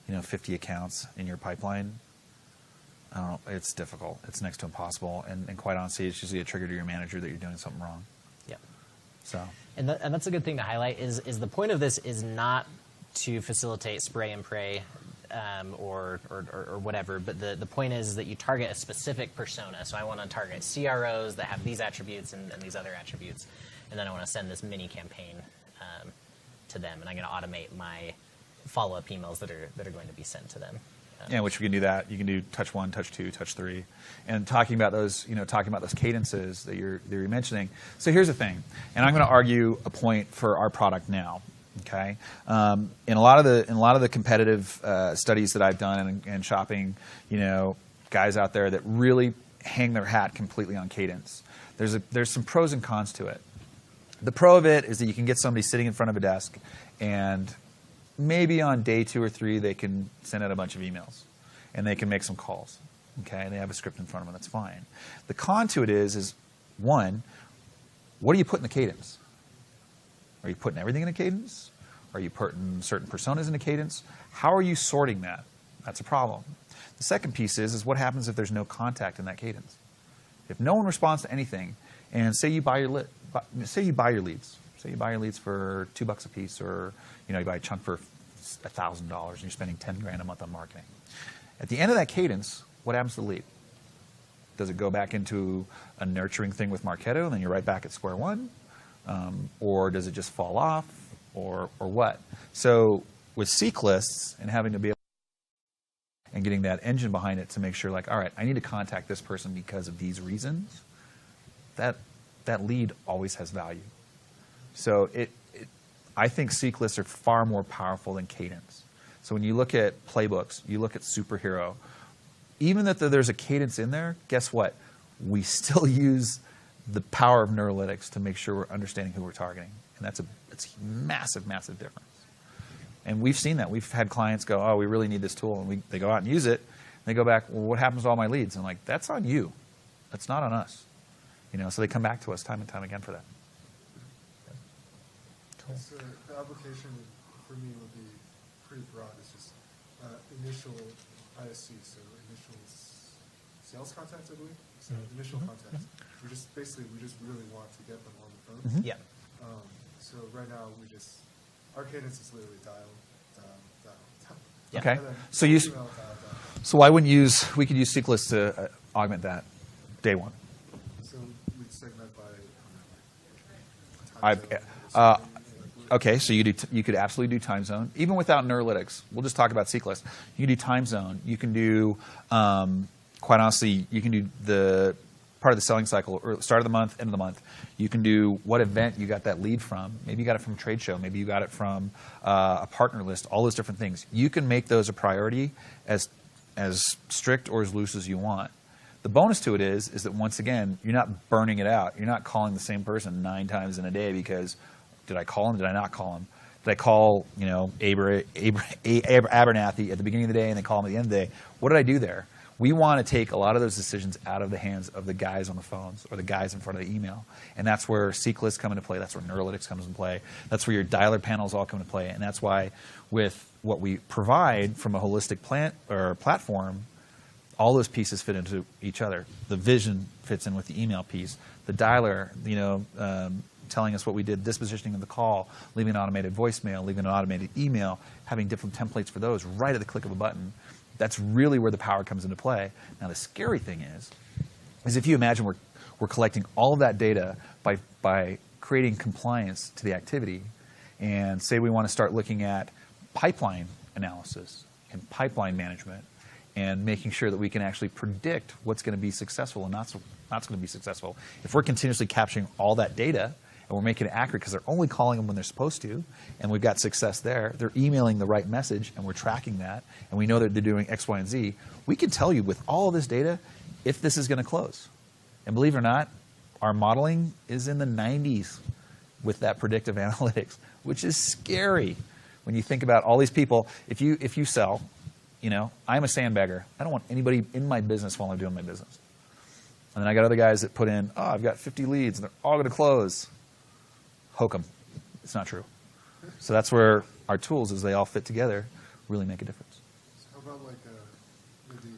50 accounts in your pipeline, I don't know, it's difficult. It's next to impossible. And quite honestly, it's usually a trigger to your manager that you're doing something wrong. Yeah. So. And that's a good thing to highlight is the point of this is not to facilitate spray and pray or whatever, but the point is that you target a specific persona. So I want to target CROs that have these attributes and these other attributes, and then I want to send this mini campaign to them, and I'm going to automate my follow-up emails that are going to be sent to them. Yeah, which we can do that. You can do touch 1, touch 2, touch 3, and talking about those cadences that you're mentioning. So here's the thing, and I'm going to argue a point for our product now. Okay, in a lot of the competitive studies that I've done and shopping, guys out there that really hang their hat completely on cadence. There's some pros and cons to it. The pro of it is that you can get somebody sitting in front of a desk, and maybe on day 2 or 3 they can send out a bunch of emails, and they can make some calls. Okay, and they have a script in front of them. That's fine. The con to it is one, what do you put in the cadence? Are you putting everything in a cadence? Are you putting certain personas in a cadence? How are you sorting that? That's a problem. The second piece is what happens if there's no contact in that cadence? If no one responds to anything, and say you buy your leads, say you buy your leads for $2 a piece, or you buy a chunk for $1,000, and you're spending $10,000 a month on marketing. At the end of that cadence, what happens to the lead? Does it go back into a nurturing thing with Marketo, and then you're right back at square one? Or does it just fall off, or what? So with seek lists and having to be able and getting that engine behind it to make sure, like, all right, I need to contact this person because of these reasons, that lead always has value. So I think seek lists are far more powerful than cadence. So when you look at playbooks, you look at superhero, even if there's a cadence in there, guess what? We still use the power of Neurolytics to make sure we're understanding who we're targeting. And it's a massive, massive difference. And we've seen that. We've had clients go, oh, we really need this tool. And they go out and use it. And they go back, well, what happens to all my leads? And I'm like, that's on you. That's not on us. So they come back to us time and time again for that. Cool. So the application for me would be pretty broad. It's just initial ISC, so initial sales contact, I believe. So initial contact. We just really want to get them on the phone. Yeah. So right now our cadence is literally dial. Yeah. Okay. So why wouldn't we could use seek lists to augment that day one. So we'd segment by okay, so you could absolutely do time zone. Even without Neurolytics, we'll just talk about seek lists. You can do time zone. You can do, quite honestly, you can do the part of the selling cycle, or start of the month, end of the month. You can do what event you got that lead from. Maybe you got it from a trade show. Maybe you got it from a partner list, all those different things. You can make those a priority as strict or as loose as you want. The bonus to it is that once again, you're not burning it out. You're not calling the same person 9 times in a day because did I call him? Did I not call him? Did I call Abernathy at the beginning of the day and then call him at the end of the day? What did I do there? We want to take a lot of those decisions out of the hands of the guys on the phones or the guys in front of the email. And that's where seek lists come into play. That's where Neurolytics comes into play. That's where your dialer panels all come into play. And that's why with what we provide from a holistic platform, all those pieces fit into each other. The vision fits in with the email piece. The dialer, telling us what we did, dispositioning of the call, leaving an automated voicemail, leaving an automated email, having different templates for those right at the click of a button. That's really where the power comes into play. Now, the scary thing is if you imagine we're collecting all of that data by creating compliance to the activity, and say we want to start looking at pipeline analysis and pipeline management and making sure that we can actually predict what's going to be successful and not going to be successful. If we're continuously capturing all that data and we're making it accurate because they're only calling them when they're supposed to, and we've got success there, they're emailing the right message and we're tracking that, and we know that they're doing X, Y, and Z, we can tell you with all of this data if this is going to close. And believe it or not, our modeling is in the 90s with that predictive analytics, which is scary when you think about all these people. If you sell, I'm a sandbagger. I don't want anybody in my business while I'm doing my business. And then I got other guys that put in, I've got 50 leads and they're all going to close. Hook them. It's not true. So that's where our tools, as they all fit together, really make a difference. So how about like maybe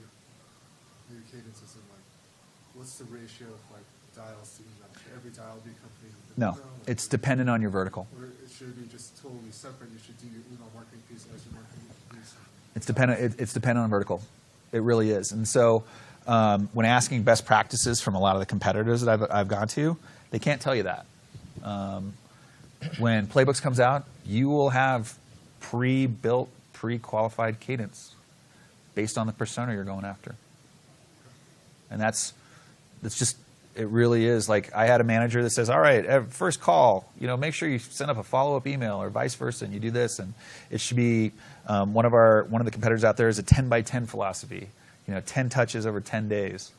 cadences and like what's the ratio of like dials to email? Should every dial be accompanied with an No, email? Like, it's dependent on your vertical. Or it should be just totally separate. You should do your email marketing piece as your marketing piece. It's dependent. It's dependent on vertical. It really is. And so, when asking best practices from a lot of the competitors that I've gone to, they can't tell you that. When Playbooks comes out, you will have pre-built, pre-qualified cadence based on the persona you're going after. And that's just, it really is. Like, I had a manager that says, all right, first call, make sure you send up a follow-up email or vice versa, and you do this. And it should be, one of the competitors out there is a 10 by 10 philosophy, 10 touches over 10 days.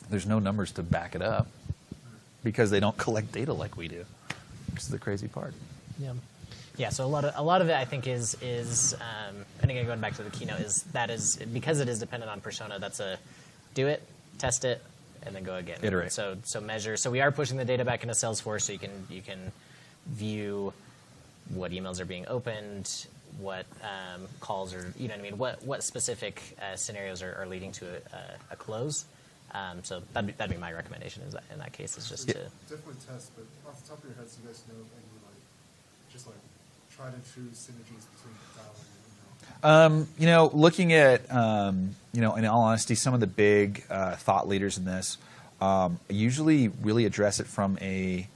There's no numbers to back it up because they don't collect data like we do, which is the crazy part. Yeah. Yeah, so a lot of it, I think, is and again, going back to the keynote, is because it is dependent on persona. That's a do it, test it, and then go again. Iterate. So measure. So we are pushing the data back into Salesforce, so you can view what emails are being opened, what calls are, what specific scenarios are leading to a close. So that'd be my recommendation. Is that in that case is just to definitely test, but off the top of your heads, you guys know any just tried and true synergies between dial and email? Looking at, in all honesty, some of the big thought leaders in this usually really address it from a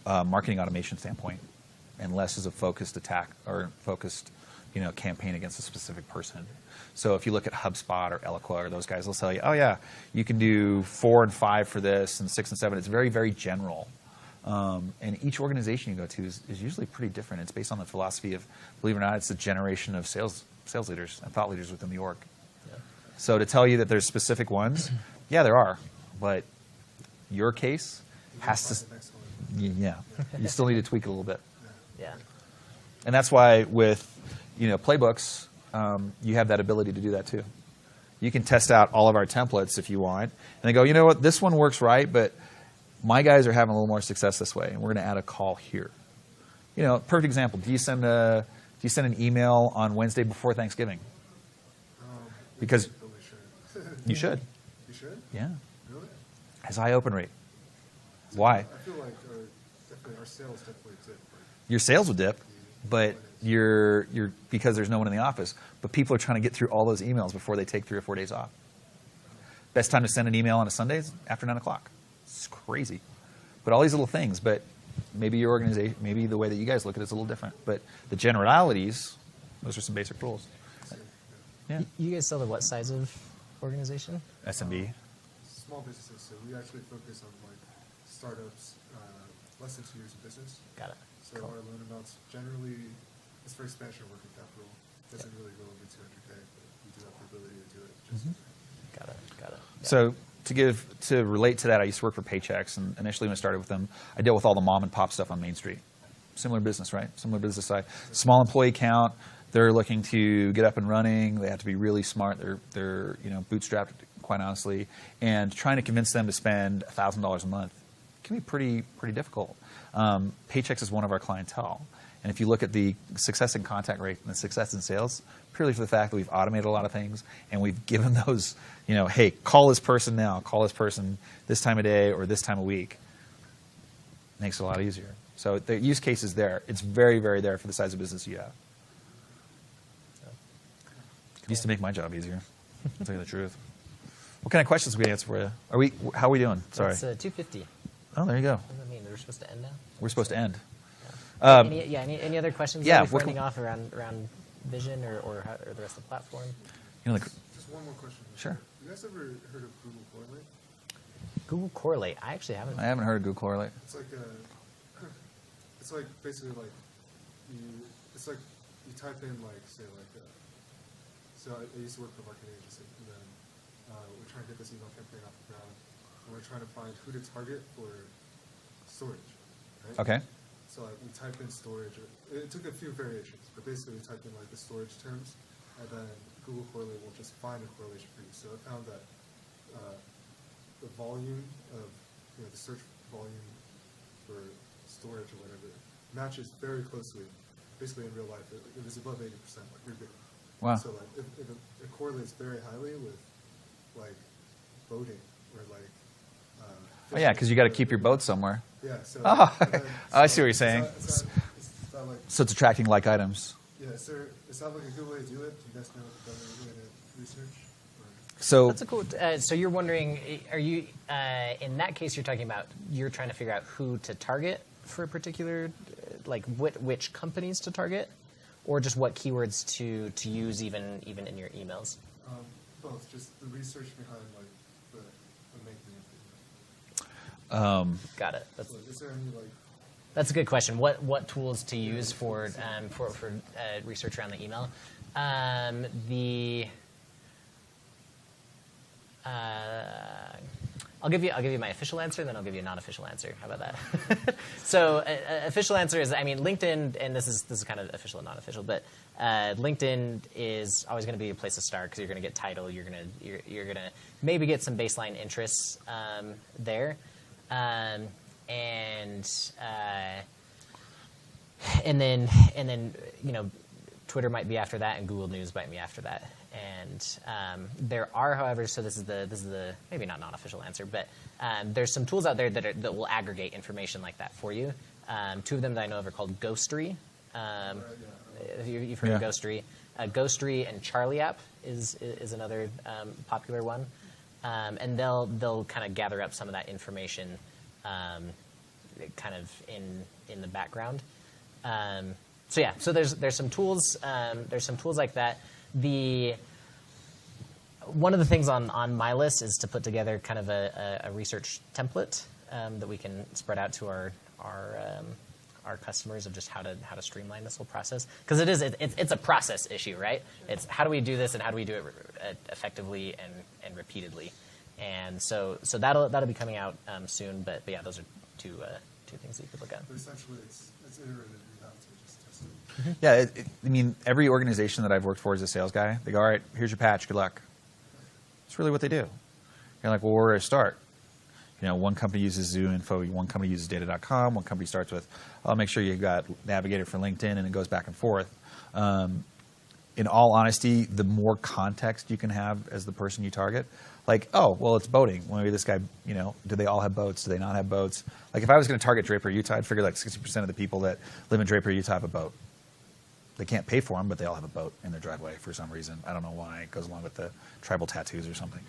marketing automation standpoint and less as a focused attack or focused, campaign against a specific person. So if you look at HubSpot or Eloqua or those guys, they'll tell you, oh yeah, you can do 4 and 5 for this and 6 and 7. It's very, very general. And each organization you go to is usually pretty different. It's based on the philosophy of, believe it or not, it's a generation of sales leaders and thought leaders within the org. Yeah. So to tell you that there's specific ones, yeah, there are. But your case has to, yeah, you still need to tweak it a little bit. yeah. And that's why with, Playbooks, you have that ability to do that too. You can test out all of our templates if you want, and they go, you know what, this one works right, but my guys are having a little more success this way, and we're going to add a call here. Perfect example. Do you send an email on Wednesday before Thanksgiving? Because you should. You should? Yeah. Really? Has a high open rate. Why? I feel like our sales definitely dip. Your sales would dip, but you're because there's no one in the office. But people are trying to get through all those emails before they take 3 or 4 days off. Best time to send an email on a Sunday is after 9 o'clock. It's crazy. But all these little things, but maybe your organization, maybe the way that you guys look at it is a little different. But the generalities, those are some basic rules. Yeah. You guys sell to what size of organization? SMB. Small businesses. So we actually focus on startups, less than 2 years of business. Got it. So our loan amounts generally, it's for expansion of working capital. Doesn't really go over 200K, but we do have the ability to do it. Got it. Yeah. So to relate to that, I used to work for Paychecks, and initially when I started with them, I dealt with all the mom and pop stuff on Main Street. Similar business, right? Similar business side. Small employee count. They're looking to get up and running. They have to be really smart. They're bootstrapped, quite honestly, and trying to convince them to spend $1,000 a month can be pretty difficult. Paychecks is one of our clientele. And if you look at the success in contact rate and the success in sales, purely for the fact that we've automated a lot of things and we've given those, hey, call this person now, call this person this time of day or this time of week, makes it a lot easier. So the use case is there. It's very, very there for the size of business you have. It used to make my job easier, I'll tell you the truth. What kind of questions can we answer for you? How are we doing? Sorry. It's 2:50. Oh, there you go. What does that mean? We're supposed to end now? We're supposed to end. Any other questions before ending off around vision or the rest of the platform? Just one more question. Sure. You guys ever heard of Google Correlate? Google Correlate? I actually haven't. I haven't heard of Google Correlate. It's basically you type in so I used to work for a marketing agency, and then we're trying to get this email campaign off the ground, and we're trying to find who to target for storage. Right? Okay. So we type in storage. It took a few variations, but basically we typed in the storage terms, and then Google Correlate will just find a correlation for you. So it found that the volume of the search volume for storage or whatever matches very closely, basically in real life. If it's above 80%, like you're good. Wow. So like it correlates very highly with like boating or like. Oh yeah, because you got to keep your boat somewhere. Yeah. So. Oh, then, I see what you're saying. It's not like. So it's attracting like items. Yeah. Is that like a good way to do it? Do you guys know a better way to research? So that's a cool. So you're wondering, are you in that case? You're talking about you're trying to figure out who to target for a particular, like which companies to target, or just what keywords to use even in your emails. Both, just the research behind like the making of Got it. so is there any like? That's a good question. What tools to use for research around the email? I'll give you my official answer, then I'll give you a non-official answer. How about that? So, official answer is, I mean, LinkedIn, and this is kind of official and non-official, but LinkedIn is always going to be a place to start because you're going to get title, you're going to maybe get some baseline interests there, and then Twitter might be after that, and Google News might be after that. And there are, however, so this is the maybe not non-official answer, but there's some tools out there that will aggregate information like that for you. Two of them that I know of are called Ghostery. You've heard of Ghostery. Ghostery and Charlie App is another popular one, and they'll kind of gather up some of that information, kind of in the background. So there's some tools. There's some tools like that. One of the things on my list is to put together kind of a research template that we can spread out to our customers of just how to streamline this whole process, because it's a process issue, right? It's how do we do this and how do we do it effectively and repeatedly, and so that'll be coming out soon. But yeah, those are two things that you could look at. But essentially, it's iterative. You have to just test it. yeah, I mean, every organization that I've worked for as a sales guy, they go, all right, here's your patch, good luck. It's really what they do. You're like, well, where do I start? One company uses ZooInfo, one company uses data.com, one company starts with, I'll make sure you've got Navigator for LinkedIn, and it goes back and forth. In all honesty, the more context you can have as the person you target, like, oh, well, it's boating. Well, maybe this guy, do they all have boats? Do they not have boats? Like, if I was going to target Draper, Utah, I'd figure like 60% of the people that live in Draper, Utah have a boat. They can't pay for them, but they all have a boat in their driveway for some reason. I don't know why. It goes along with the tribal tattoos or something.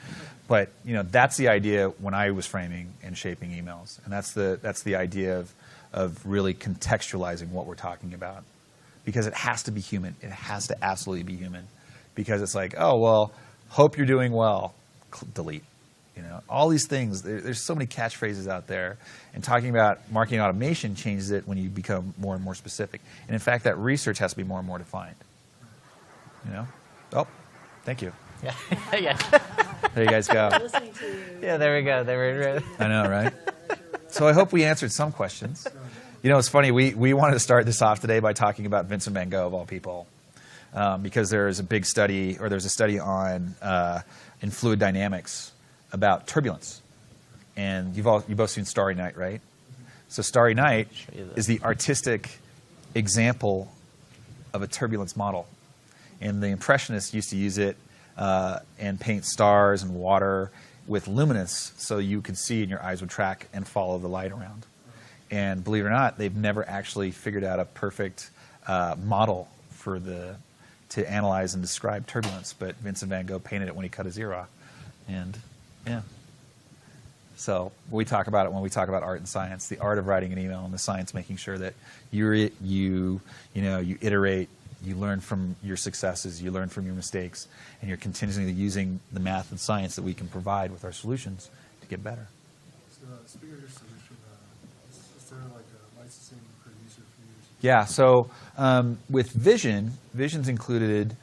But that's the idea when I was framing and shaping emails, and that's the idea of really contextualizing what we're talking about, because it has to be human. It has to absolutely be human, because it's like, oh well, hope you're doing well. Delete. All these things. There's so many catchphrases out there, and talking about marketing automation changes it when you become more and more specific. And in fact, that research has to be more and more defined. Oh, thank you. Yeah, yeah. There you guys go. Listening to you. Yeah, there we go. I know, right? So I hope we answered some questions. It's funny. We wanted to start this off today by talking about Vincent van Gogh, of all people, because there's a study on in fluid dynamics about turbulence, and you've both seen Starry Night, right? So Starry Night is the artistic example of a turbulence model, and the Impressionists used to use it and paint stars and water with luminance, so you could see and your eyes would track and follow the light around. And believe it or not, they've never actually figured out a perfect model to analyze and describe turbulence, but Vincent van Gogh painted it when he cut his ear off, and yeah. So we talk about it when we talk about art and science, the art of writing an email, and the science making sure that you iterate, you learn from your successes, you learn from your mistakes, and you're continually using the math and science that we can provide with our solutions to get better. So speaking of your solution, is there like a licensing per user for users? Yeah. So with Vision's included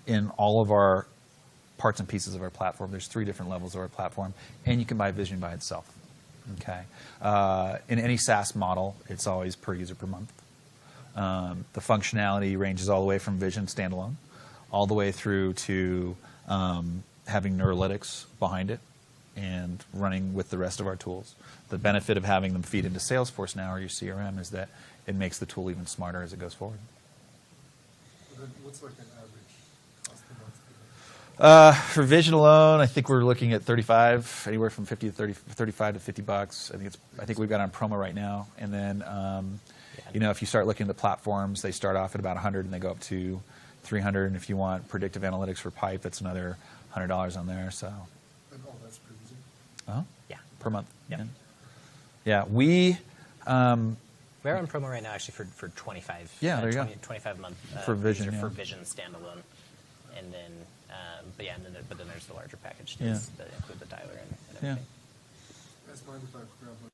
in all of our parts and pieces of our platform. There's 3 different levels of our platform, and you can buy Vision by itself. Okay. In any SaaS model, it's always per user per month. The functionality ranges all the way from Vision standalone, all the way through to having Neurolytics behind it, and running with the rest of our tools. The benefit of having them feed into Salesforce now or your CRM is that it makes the tool even smarter as it goes forward. Then what's like an average cost per month? For Vision alone, I think we're looking at 35, anywhere from 50 to 30, 35 to 50 bucks. I think we've got on promo right now. And then, you know, if you start looking at the platforms, they start off at about 100 and they go up to 300. And if you want predictive analytics for Pipe, that's another $100 on there. So. And all that's per user? Yeah. Per month. Yep. Yeah. We're on promo right now actually for 25. Yeah, there you go. 25 a month For Vision, for yeah. Vision standalone, and then but then there's the larger package Yeah. that include the dialer and Yeah. everything. That's fine if I grab